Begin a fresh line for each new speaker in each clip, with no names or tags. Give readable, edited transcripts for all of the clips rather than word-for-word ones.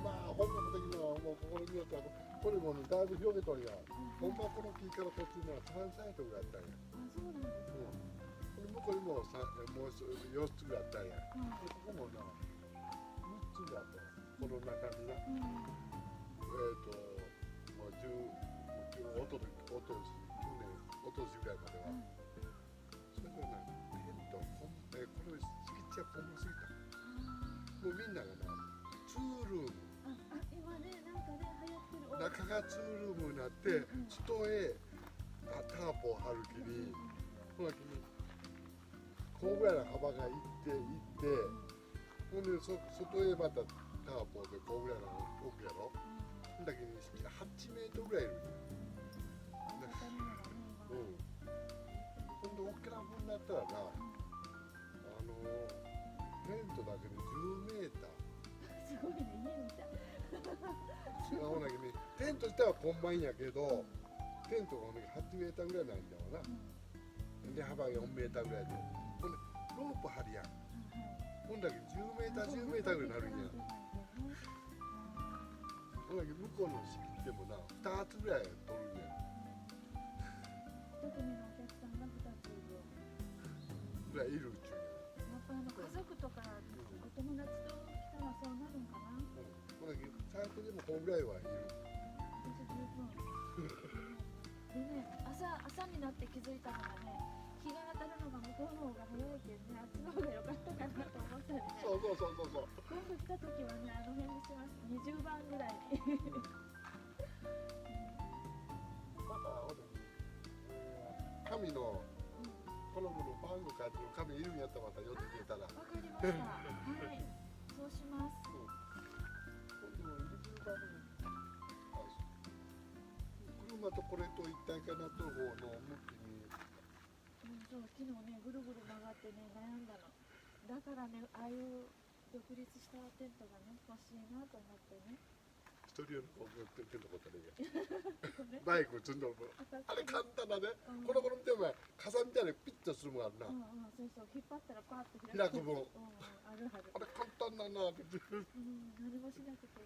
まあ本格的にはもうここによってはこれもねだいぶ広げとるよ。ほんまこの木からこっちには3サイトぐらいあったんや。
あ、そうなんですか。
これ向こうにももう4つぐらいあったんや。でここもな3つぐらいあったんや。この中にな、もう10おととし去年おととしぐらいまでは、それからなテントこれ敷地はこんなすぎた。もうみんながなツールーム、
今ね、なんかね、流行ってる。
中がツールームになって、外へターポを張る気に、ほら気にこうぐらいの幅がいってほんで外へまたターポでこうぐらいの置くやろ。ほんだけに8メートルぐらいいるんや。ほんで大きな風になったらな、テントだけで10メーター。
すごいね、家みたい。
ほんだけにテント自体はこんまいんやけど、テントがほんだけ8メーターぐらいなんだわな。で幅が4メーターぐらいで、ほんでロープ張りやん。ほんだけ10メーター10メーターぐらいになるんや。ほんだけ向こうの敷地でもな2つぐらい取るんや。
一組のお客さんが2つ
ぐらいいるっちゅうや。
やっぱ家族とかお友達と来たらそうなるんかな。
ほんだけ最初でもこんぐらいはいる。
私十分。でね、朝になって気づいたのがね、日が当たるのが向こうの方が早いけどね、あっちの方が良かったかなと思ったりね。
そう
今度来た時はね、あの辺にします。20番ぐらいに。
また神のこの子の番号書いてる紙いるんやったらまた寄ってくれたら。
わかりました。はい、そうします。
車とこれと一体化なっとる方の向きに。
そう、昨日ね、ぐるぐる曲がってね、悩んだの。だからね、ああいう独立したテントがね、欲しいなと思ってね。
一人用のテントことね。バイク積んどる。あれ簡単だね。この頃見ても傘みたいにピッとするもんあるな。
そうそう、引っ張ったらパーッと
開く分。
あるある。
あれ簡単だなって。
何もしなくて。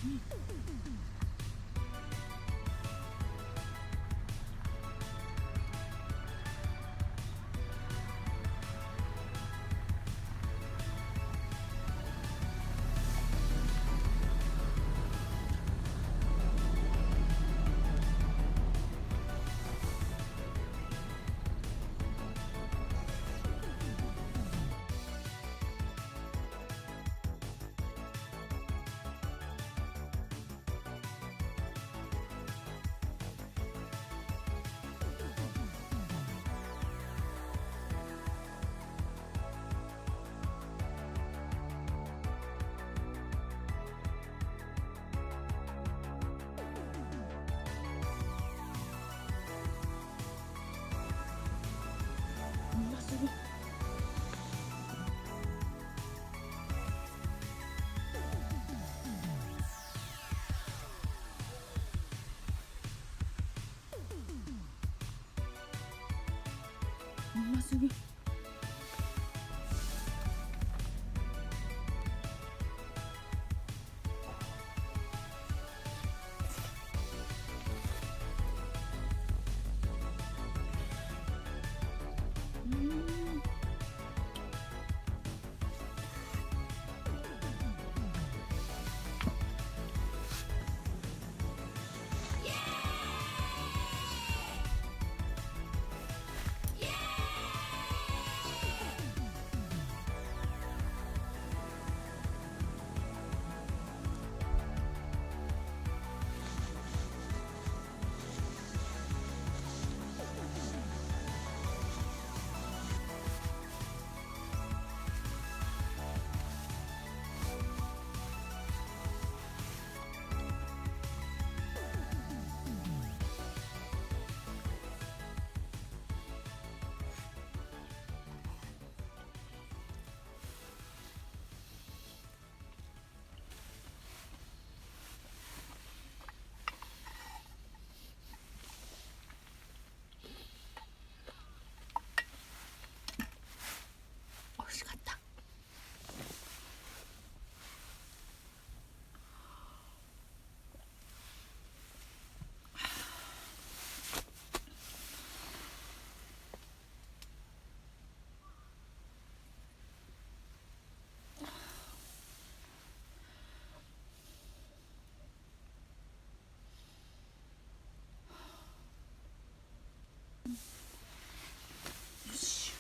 うますぎ。うますぎ。美味しかった。よし、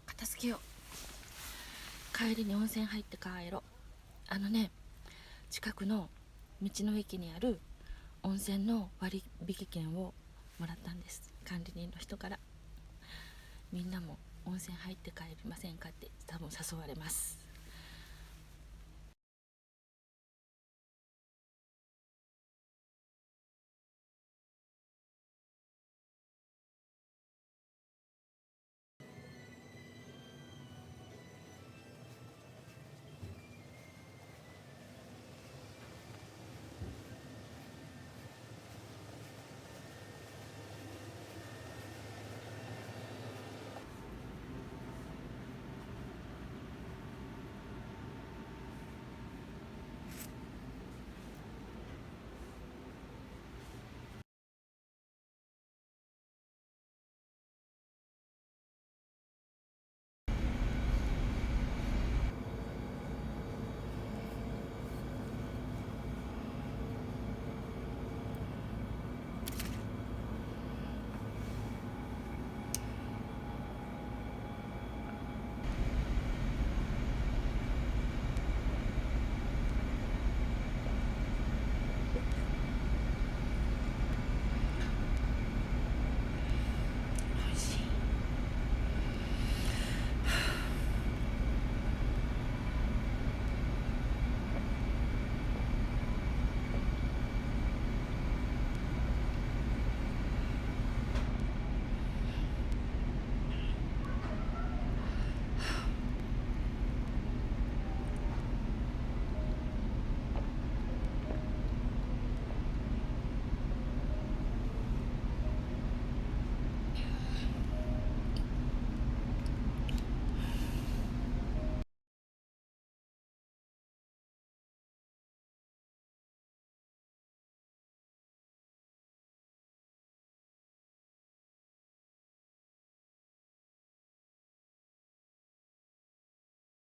片付けよう。帰りに温泉入って帰ろう。近くの道の駅にある温泉の割引券をもらったんです、管理人の人から。みんなも温泉入って帰りませんかって多分誘われます。